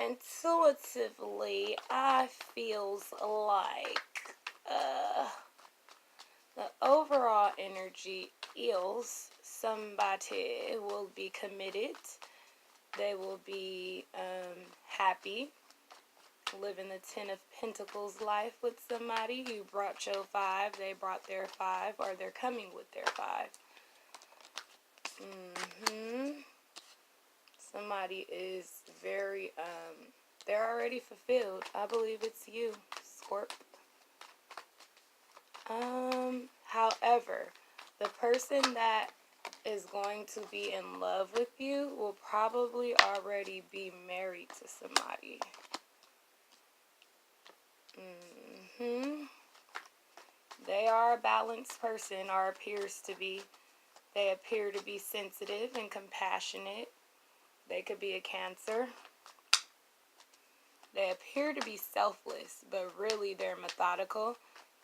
intuitively, I feels like the overall energy is somebody will be committed. They will be happy, living the Ten of Pentacles life with somebody. You brought your 5, they brought their 5, or they're coming with their 5. Somebody is very, they're already fulfilled. I believe it's you, Scorp. However, the person that is going to be in love with you will probably already be married to somebody. They are a balanced person, or appears to be. They appear to be sensitive and compassionate. They could be a Cancer. They appear to be selfless, but really they're methodical.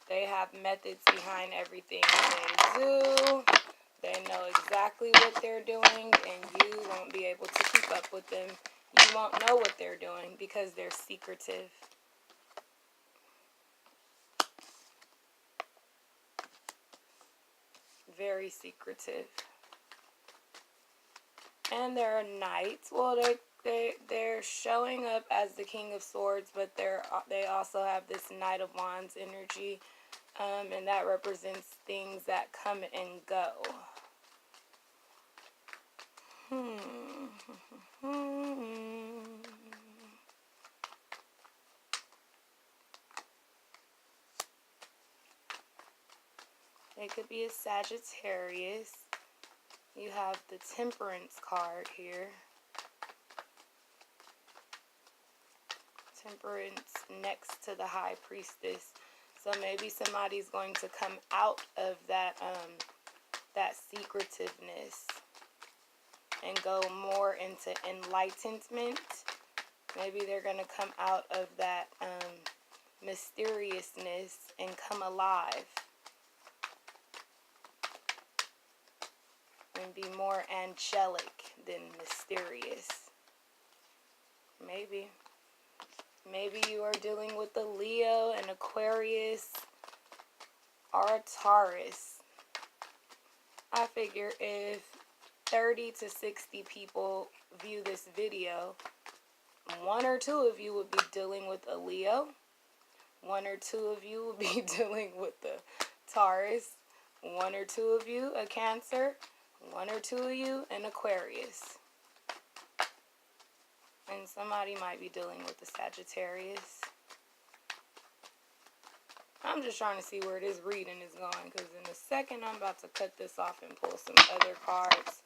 They have methods behind everything they do. They know exactly what they're doing, and you won't be able to keep up with them. You won't know what they're doing because they're secretive. Very secretive. And they're knights. Well, they're showing up as the King of Swords, but they also have this Knight of Wands energy, and that represents things that come and go. They could be a Sagittarius. You have the Temperance card here. Temperance next to the High Priestess. So maybe somebody's going to come out of that that secretiveness and go more into enlightenment. Maybe they're going to come out of that mysteriousness and come alive. And be more angelic than mysterious. Maybe. Maybe you are dealing with a Leo, an Aquarius, or a Taurus. I figure if 30 to 60 people view this video, 1 or 2 of you would be dealing with a Leo. 1 or 2 of you will be dealing with the Taurus. 1 or 2 of you a Cancer. 1 or 2 of you an Aquarius. And somebody might be dealing with the Sagittarius. I'm just trying to see where this reading is going, because in a second I'm about to cut this off and pull some other cards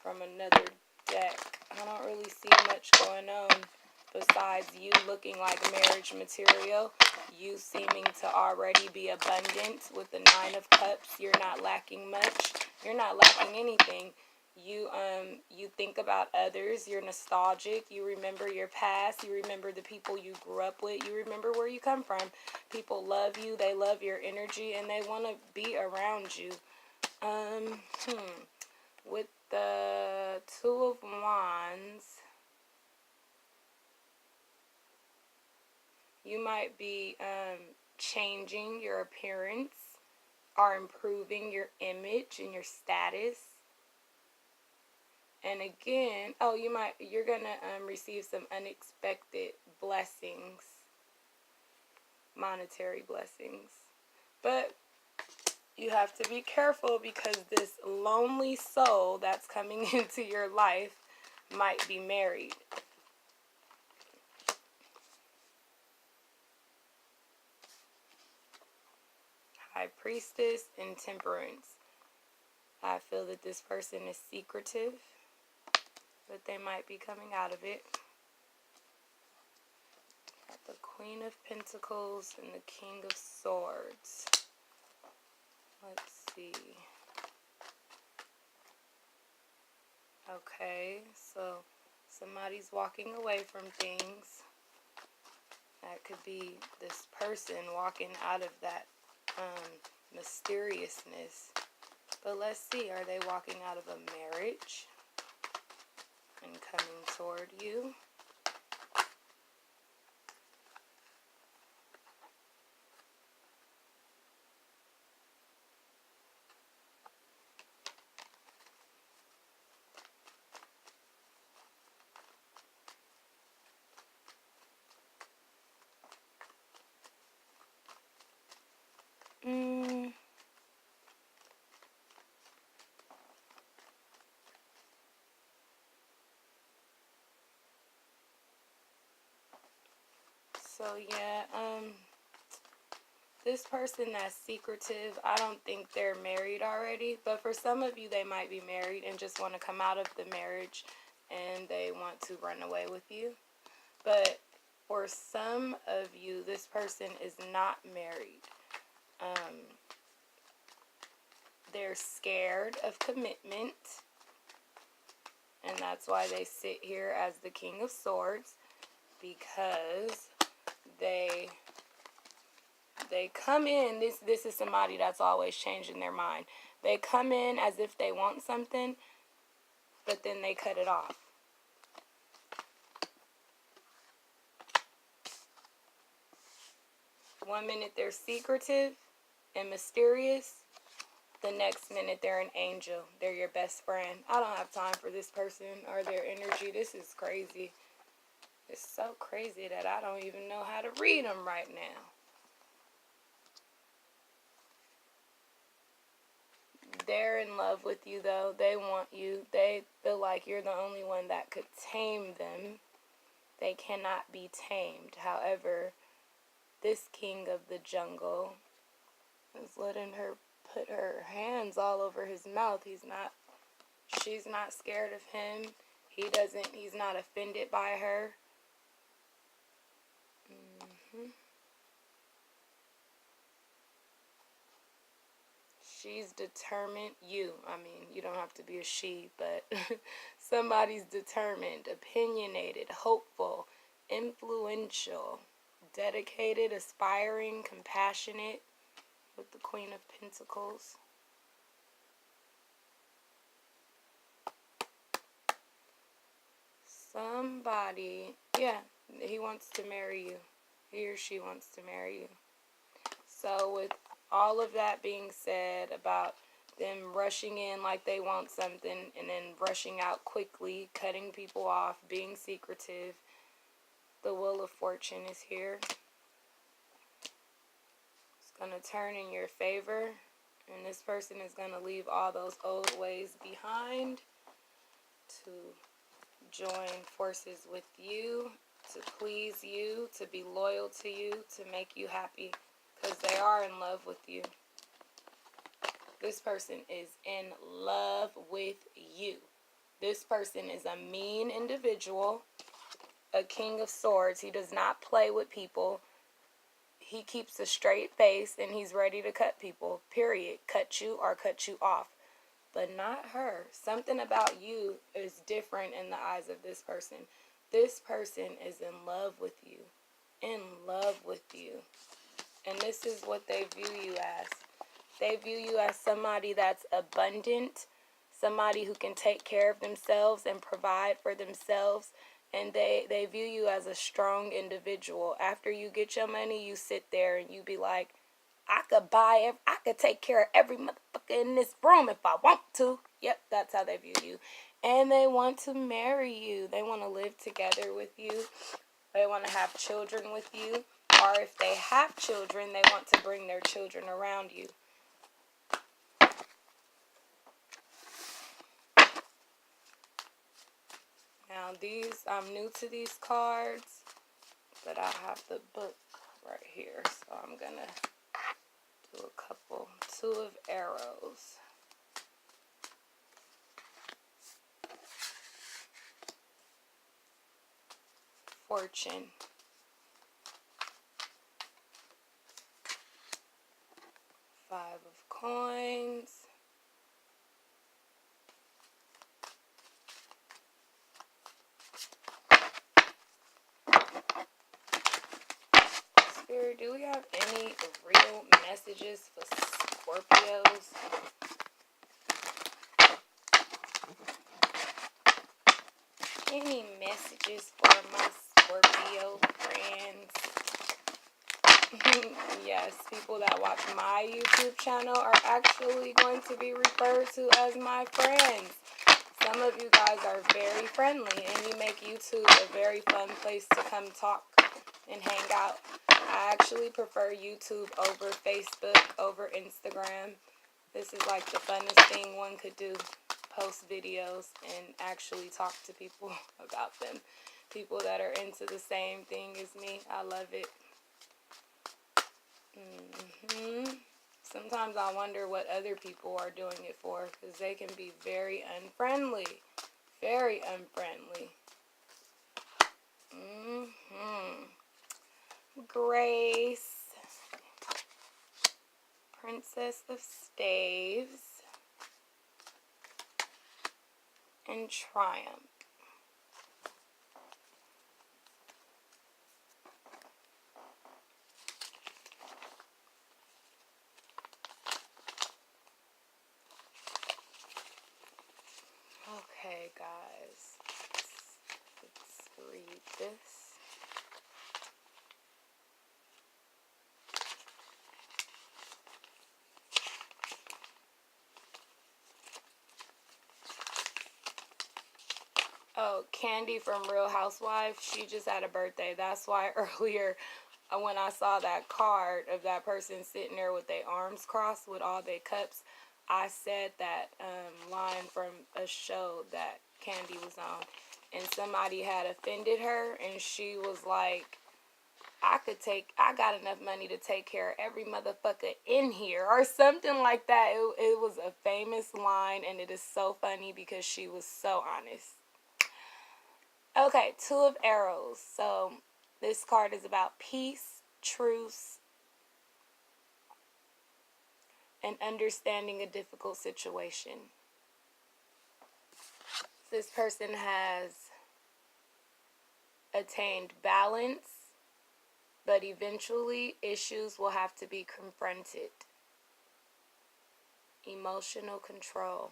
from another deck. I don't really see much going on besides you looking like marriage material. You seeming to already be abundant with the 9 of Cups. You're not lacking much. You're not lacking anything. You think about others. You're nostalgic. You remember your past. You remember the people you grew up with. You remember where you come from. People love you. They love your energy, and they want to be around you. With the 2 of Wands, you might be changing your appearance or improving your image and your status. And again, you're gonna receive some unexpected blessings, monetary blessings. But you have to be careful, because this lonely soul that's coming into your life might be married. High Priestess and Temperance. I feel that this person is secretive, but they might be coming out of it. Got the Queen of Pentacles and the King of Swords. Let's see. Okay, so somebody's walking away from things. That could be this person walking out of that mysteriousness. But let's see, are they walking out of a marriage and coming toward you? So yeah, this person that's secretive, I don't think they're married already, but for some of you they might be married and just want to come out of the marriage and they want to run away with you. But for some of you, this person is not married. They're scared of commitment, and that's why they sit here as the King of Swords, because they come in, this is somebody that's always changing their mind. They come in as if they want something, but then they cut it off. One minute they're secretive and mysterious. The next minute they're an angel. They're your best friend. I don't have time for this person or their energy. This is crazy. It's so crazy that I don't even know how to read them right now. They're in love with you, though. They want you. They feel like you're the only one that could tame them. They cannot be tamed. However, this king of the jungle is letting her put her hands all over his mouth. She's not scared of him. He's not offended by her. She's determined. You don't have to be a she, but somebody's determined, opinionated, hopeful, influential, dedicated, aspiring, compassionate, with the Queen of Pentacles. Somebody, yeah, he wants to marry you. He or she wants to marry you. So with all of that being said about them rushing in like they want something and then rushing out quickly, cutting people off, being secretive, the Wheel of Fortune is here. It's going to turn in your favor, and this person is going to leave all those old ways behind to join forces with you, to please you, to be loyal to you, to make you happy, because they are in love with you. This person is in love with you. This person is a mean individual, a King of Swords. He does not play with people. He keeps a straight face, and he's ready to cut people, period. Cut you or cut you off. But not her. Something about you is different in the eyes of this person. This person is in love with you. In love with you. And this is what they view you as. They view you as somebody that's abundant, somebody who can take care of themselves and provide for themselves. And they view you as a strong individual. After you get your money, you sit there and you be like, I could take care of every motherfucker in this room if I want to. Yep, that's how they view you. And they want to marry you. They want to live together with you. They want to have children with you. Or if they have children, they want to bring their children around you. Now I'm new to these cards, but I have the book right here. So I'm going to do a couple. 2 of Arrows. Fortune. 5 of Coins. Spirit, do we have any real messages for Scorpios? Any messages for my Scorpio friends? Yes, people that watch my YouTube channel are actually going to be referred to as my friends. Some of you guys are very friendly, and you make YouTube a very fun place to come talk and hang out. I actually prefer YouTube over Facebook, over Instagram. This is like the funnest thing one could do. Post videos and actually talk to people about them. People that are into the same thing as me. I love it. Sometimes I wonder what other people are doing it for, because they can be very unfriendly. Very unfriendly. Grace. Princess of Staves. And Triumph. Okay, guys, let's read this. Oh, Candy from Real Housewives, she just had a birthday. That's why earlier when I saw that card of that person sitting there with their arms crossed with all their cups, I said that line from a show that Candy was on, and somebody had offended her, and she was like, I got enough money to take care of every motherfucker in here, or something like that. It was a famous line, and it is so funny because she was so honest. Okay, Two of Arrows. So this card is about peace, truce, and understanding a difficult situation. This person has attained balance, but eventually issues will have to be confronted. Emotional control.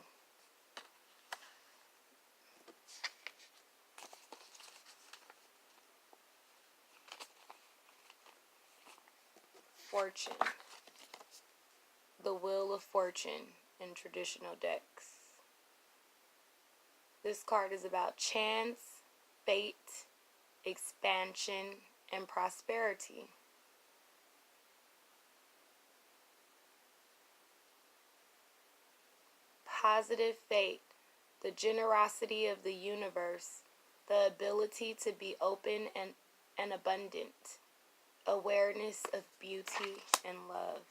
Fortune. The Wheel of Fortune in traditional decks. This card is about chance, fate, expansion, and prosperity. Positive fate, the generosity of the universe, the ability to be open and abundant, awareness of beauty and love.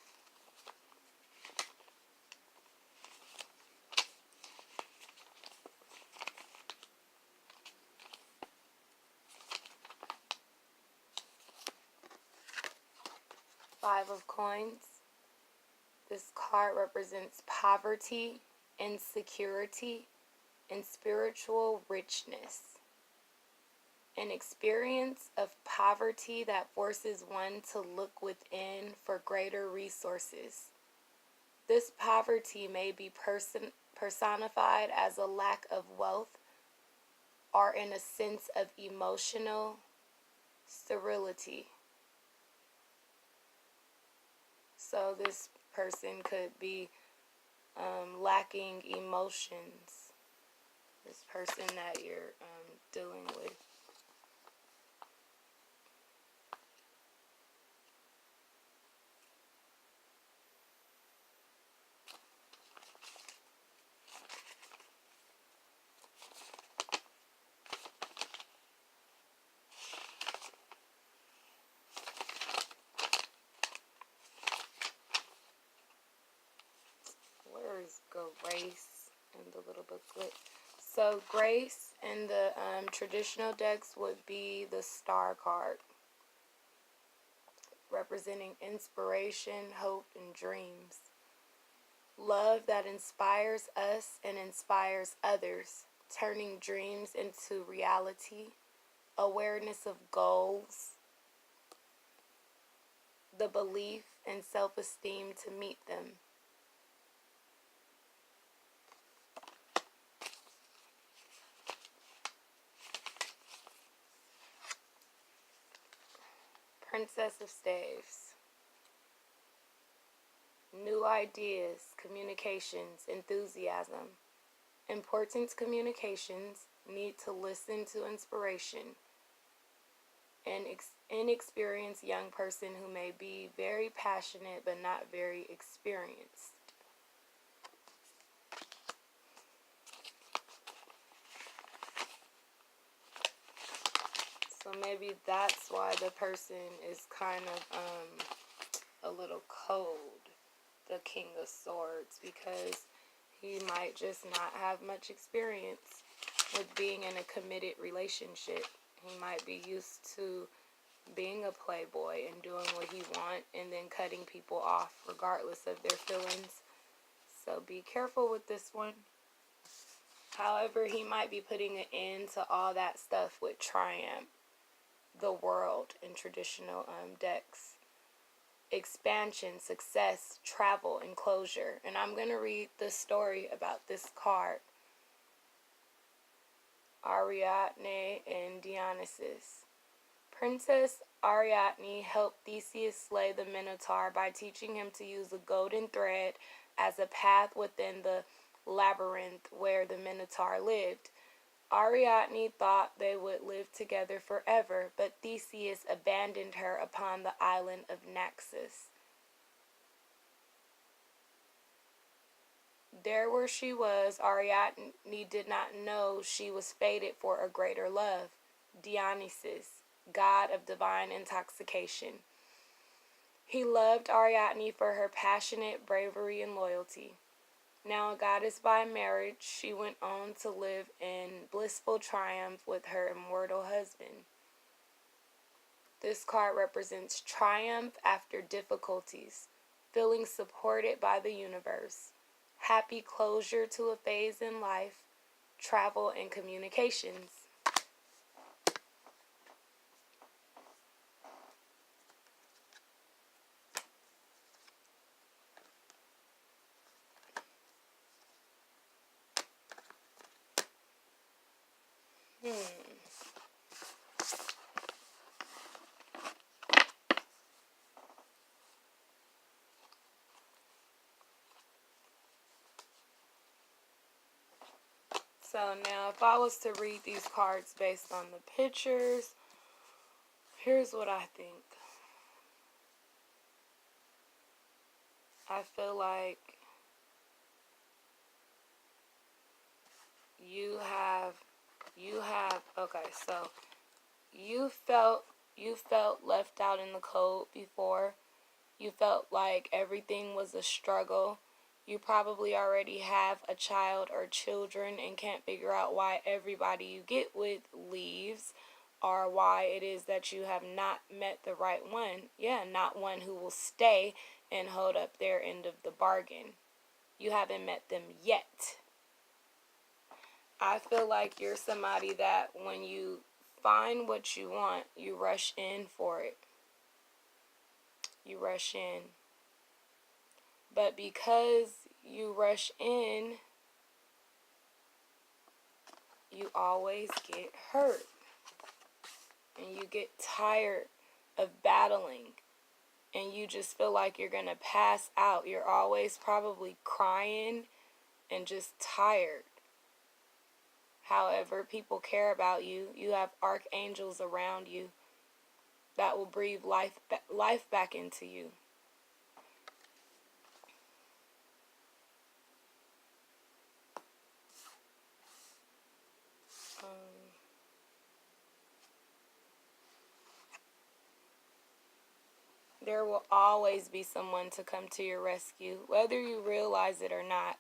Five of Coins. This card represents poverty, insecurity, and spiritual richness. An experience of poverty that forces one to look within for greater resources. This poverty may be personified as a lack of wealth or in a sense of emotional sterility. So this person could be lacking emotions. This person that you're dealing with. Where is Grace in the little booklet? So Grace in the traditional decks would be the Star card, representing inspiration, hope, and dreams. Love that inspires us and inspires others, turning dreams into reality. Awareness of goals. The belief and self-esteem to meet them. Princess of Staves. New ideas, communications, enthusiasm. Important communications need to listen to inspiration. An inexperienced young person who may be very passionate but not very experienced. So maybe that's why the person is kind of a little cold, the King of Swords, because he might just not have much experience with being in a committed relationship. He might be used to being a playboy and doing what he wants and then cutting people off regardless of their feelings. So be careful with this one. However, he might be putting an end to all that stuff with Triumph, the World in traditional decks. Expansion, success, travel, and closure. And I'm going to read the story about this card. Ariadne and Dionysus. Princess Ariadne helped Theseus slay the Minotaur by teaching him to use a golden thread as a path within the labyrinth where the Minotaur lived. Ariadne thought they would live together forever, but Theseus abandoned her upon the island of Naxos. There where she was, Ariadne did not know she was fated for a greater love, Dionysus, god of divine intoxication. He loved Ariadne for her passionate bravery and loyalty. Now a goddess by marriage, she went on to live in blissful triumph with her immortal husband. This card represents triumph after difficulties, feeling supported by the universe, happy closure to a phase in life, travel and communications. So now if I was to read these cards based on the pictures, here's what I think. I feel like okay, so you felt left out in the cold before. You felt like everything was a struggle. You probably already have a child or children and can't figure out why everybody you get with leaves, or why it is that you have not met the right one. Yeah, not one who will stay and hold up their end of the bargain. You haven't met them yet. I feel like you're somebody that when you find what you want, you rush in for it. You rush in. But because you rush in, you always get hurt. And you get tired of battling. And you just feel like you're going to pass out. You're always probably crying and just tired. However, people care about you. You have archangels around you that will breathe life back into you. There will always be someone to come to your rescue, whether you realize it or not.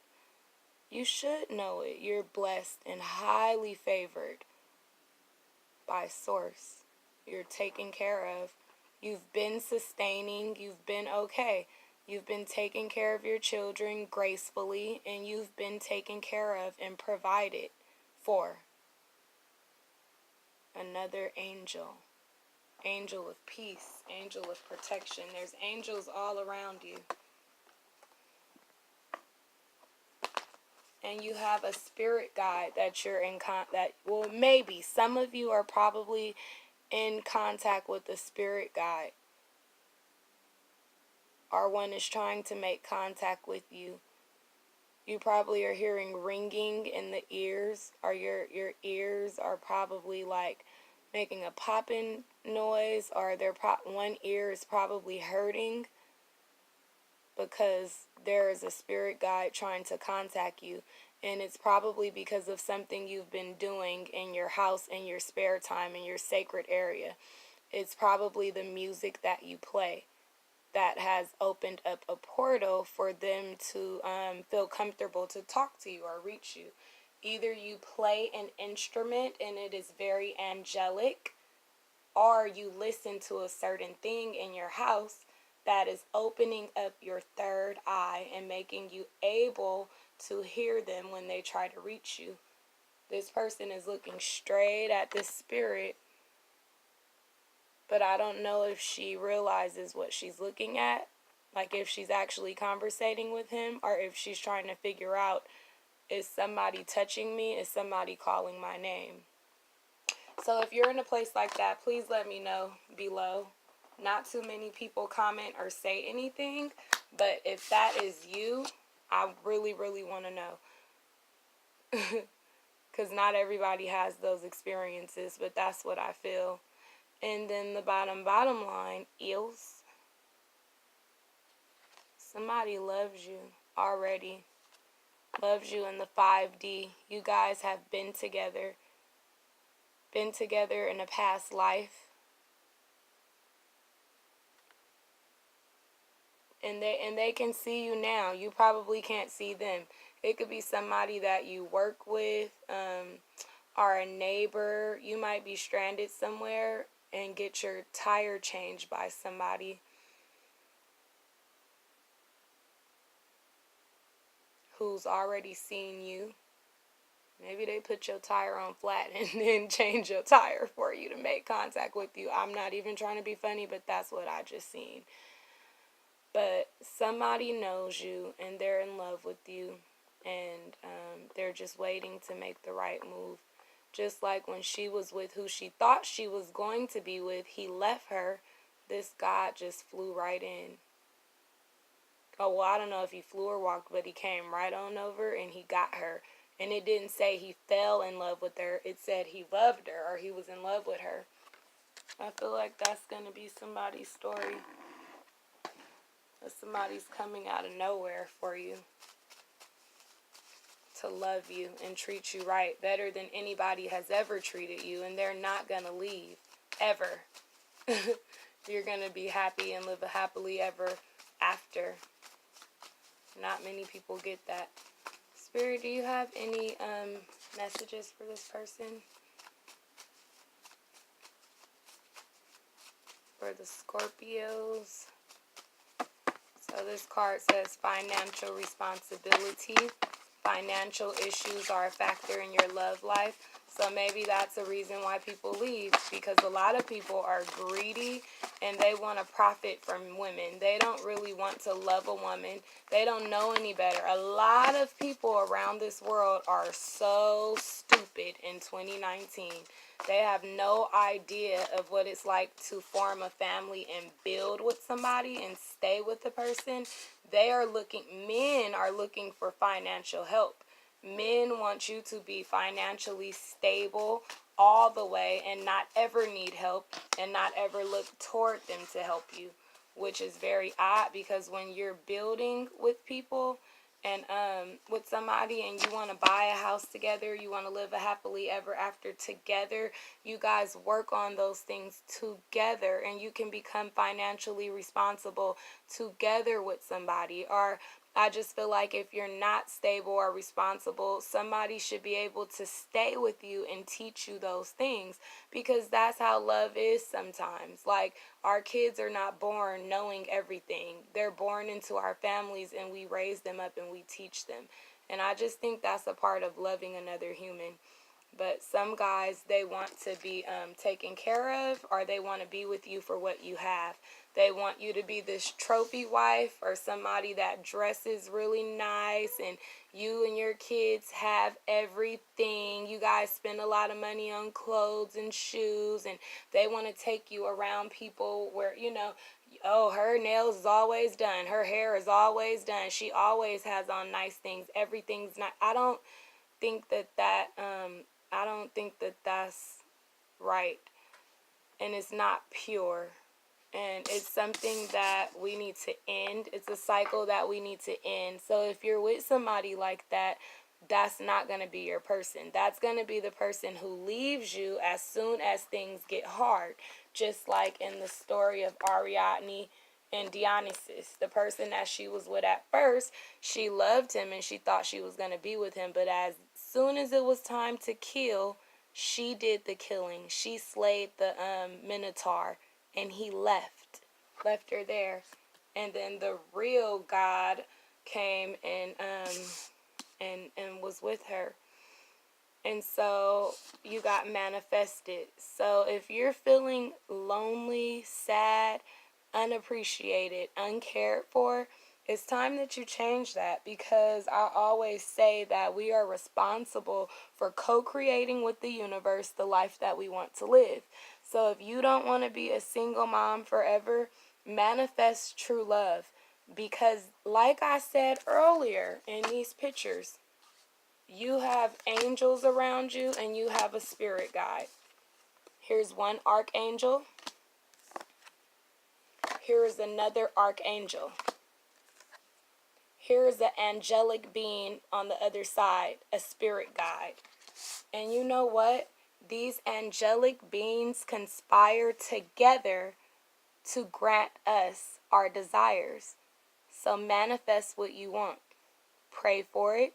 You should know it. You're blessed and highly favored by Source. You're taken care of. You've been sustaining. You've been okay. You've been taking care of your children gracefully, and you've been taken care of and provided for. Another angel. Angel of peace. Angel of protection. There's angels all around you. And you have a spirit guide that you're in maybe some of you are probably in contact with a spirit guide, or one is trying to make contact with you. You probably are hearing ringing in the ears, or your ears are probably like making a popping noise, or one ear is probably hurting because there is a spirit guide trying to contact you. And it's probably because of something you've been doing in your house, in your spare time, in your sacred area. It's probably the music that you play that has opened up a portal for them to feel comfortable to talk to you or reach you. Either you play an instrument and it is very angelic, or you listen to a certain thing in your house that is opening up your third eye and making you able to hear them when they try to reach you. This person is looking straight at this spirit, but I don't know if she realizes what she's looking at, like if she's actually conversating with him, or if she's trying to figure out, is somebody touching me? Is somebody calling my name? So if you're in a place like that, please let me know below. Not too many people comment or say anything, but if that is you, I really, really want to know. Because not everybody has those experiences, but that's what I feel. And then the bottom line is, somebody loves you already. Loves you in the 5D. You guys have been together in a past life. And they can see you now. You probably can't see them. It could be somebody that you work with, or a neighbor. You might be stranded somewhere and get your tire changed by somebody who's already seen you. Maybe they put your tire on flat and then change your tire for you to make contact with you. I'm not even trying to be funny, but that's what I just seen. But somebody knows you and they're in love with you, and they're just waiting to make the right move. Just like when she was with who she thought she was going to be with, he left her. This God just flew right in. Oh, well, I don't know if he flew or walked, but he came right on over and he got her. And it didn't say he fell in love with her. It said he loved her, or he was in love with her. I feel like that's going to be somebody's story. That somebody's coming out of nowhere for you to love you and treat you right better than anybody has ever treated you. And they're not going to leave, ever. You're going to be happy and live a happily ever after. Not many people get that. Spirit, do you have any messages for this person? For the Scorpios. So this card says financial responsibility. Financial issues are a factor in your love life. So maybe that's a reason why people leave, because a lot of people are greedy and they want to profit from women. They don't really want to love a woman. They don't know any better. A lot of people around this world are so stupid in 2019. They have no idea of what it's like to form a family and build with somebody and stay with the person. Men are looking for financial help. Men want you to be financially stable all the way and not ever need help and not ever look toward them to help you, which is very odd, because when you're building with people and with somebody and you want to buy a house together, you want to live a happily ever after together, you guys work on those things together and you can become financially responsible together with somebody. Or I just feel like if you're not stable or responsible, somebody should be able to stay with you and teach you those things, because that's how love is sometimes. Like, our kids are not born knowing everything. They're born into our families and we raise them up and we teach them. And I just think that's a part of loving another human. But some guys, they want to be taken care of, or they want to be with you for what you have. They want you to be this trophy wife or somebody that dresses really nice and you and your kids have everything. You guys spend a lot of money on clothes and shoes, and they want to take you around people where, oh, her nails is always done. Her hair is always done. She always has on nice things. Everything's not. I don't think that's right, and it's not pure, and it's something that we need to end. It's a cycle that we need to end. So if you're with somebody like that, that's not going to be your person. That's going to be the person who leaves you as soon as things get hard. Just like in the story of Ariadne and Dionysus. The person that she was with at first, she loved him and she thought she was going to be with him. But as soon as it was time to kill, she did the killing. She slayed the Minotaur and he left her there. And then the real God came and was with her. And so you got manifested. So if you're feeling lonely, sad, unappreciated, uncared for, it's time that you change that, because I always say that we are responsible for co-creating with the universe the life that we want to live. So if you don't want to be a single mom forever, manifest true love. Because like I said earlier in these pictures, you have angels around you and you have a spirit guide. Here's one archangel. Here is another archangel. Here is an angelic being on the other side, a spirit guide. And you know what? These angelic beings conspire together to grant us our desires. So manifest what you want. Pray for it.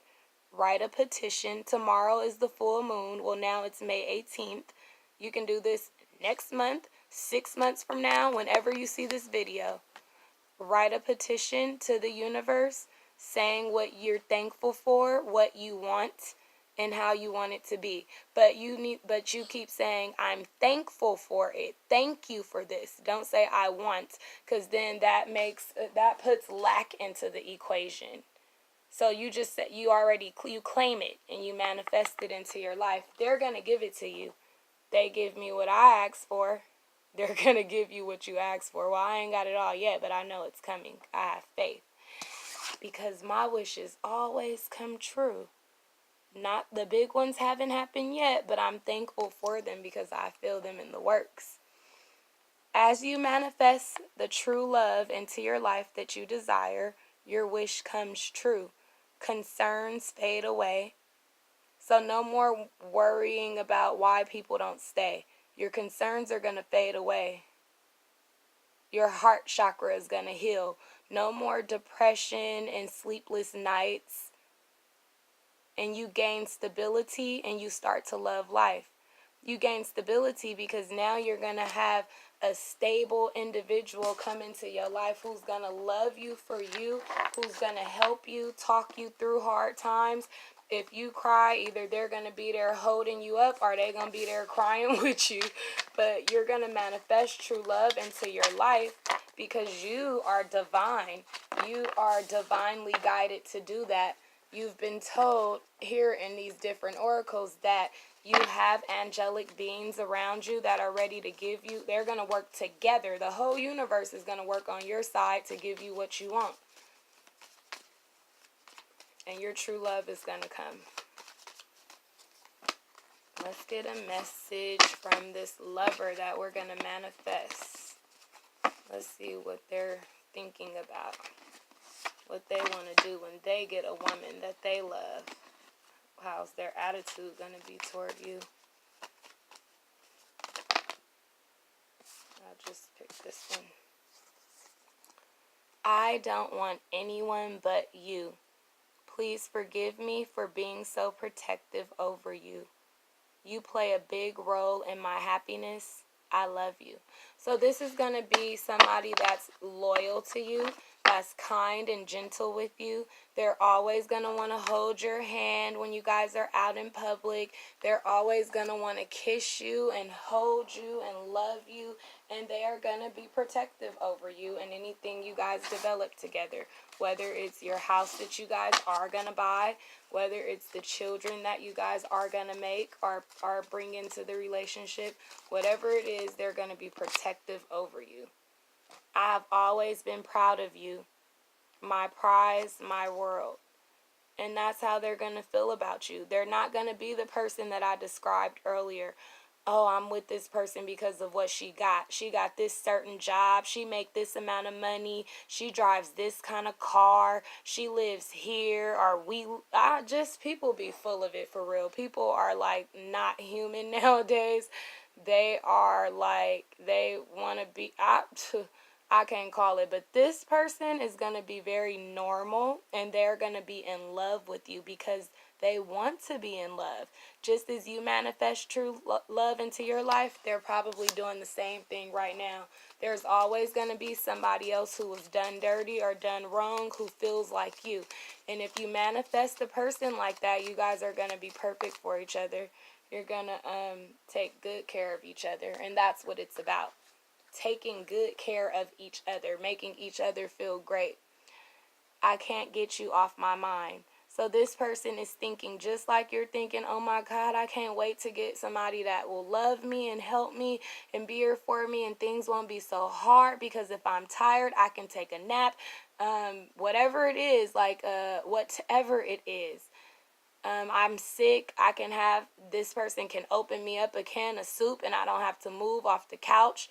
Write a petition. Tomorrow is the full moon. Well, now it's May 18th. You can do this next month, 6 months from now, whenever you see this video. Write a petition to the universe saying what you're thankful for, what you want, and how you want it to be. But you keep saying, I'm thankful for it. Thank you for this. Don't say I want, because then that puts lack into the equation. So you just said you claim it and you manifest it into your life. They're going to give it to you. They give me what I asked for. They're going to give you what you asked for. Well, I ain't got it all yet, but I know it's coming. I have faith. Because my wishes always come true. Not the big ones haven't happened yet, but I'm thankful for them because I feel them in the works. As you manifest the true love into your life that you desire, your wish comes true. Concerns fade away. So no more worrying about why people don't stay. Your concerns are going to fade away. Your heart chakra is going to heal. No more depression and sleepless nights. And you gain stability and you start to love life. You gain stability because now you're going to have a stable individual come into your life who's going to love you for you, who's going to help you, talk you through hard times. If you cry, either they're going to be there holding you up or they're going to be there crying with you. But you're going to manifest true love into your life because you are divine. You are divinely guided to do that. You've been told here in these different oracles that you have angelic beings around you that are ready to give you. They're going to work together. The whole universe is going to work on your side to give you what you want. And your true love is going to come. Let's get a message from this lover that we're going to manifest. Let's see what they're thinking about. What they want to do when they get a woman that they love. How's their attitude going to be toward you? I'll just pick this one. I don't want anyone but you. Please forgive me for being so protective over you. You play a big role in my happiness. I love you. So this is going to be somebody that's loyal to you, that's kind and gentle with you. They're always going to want to hold your hand when you guys are out in public. They're always going to want to kiss you and hold you and love you. And they are going to be protective over you and anything you guys develop together. Whether it's your house that you guys are going to buy, whether it's the children that you guys are going to make or bring into the relationship, whatever it is, they're going to be protective over you. I've always been proud of you, my prize, my world. And that's how they're going to feel about you. They're not going to be the person that I described earlier. oh, I'm with this person because of what she got. She got this certain job. She make this amount of money. She drives this kind of car. She lives here. Or people be full of it for real. People are like not human nowadays. They are like, they want to be, I can't call it, but this person is going to be very normal and they're going to be in love with you because they want to be in love. Just as you manifest true love into your life, they're probably doing the same thing right now. There's always going to be somebody else who was done dirty or done wrong who feels like you. And if you manifest a person like that, you guys are going to be perfect for each other. You're going to take good care of each other. And that's what it's about. Taking good care of each other, making each other feel great. I can't get you off my mind. So this person is thinking just like you're thinking, oh my God, I can't wait to get somebody that will love me and help me and be here for me and things won't be so hard because if I'm tired, I can take a nap. Whatever it is, like whatever it is. I'm sick, I can have, this person can open me up a can of soup and I don't have to move off the couch.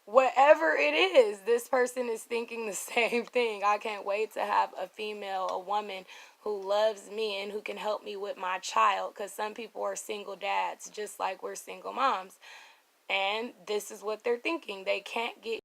Whatever it is, this person is thinking the same thing. I can't wait to have a female, a woman who loves me and who can help me with my child, because some people are single dads just like we're single moms, and this is what they're thinking. They can't get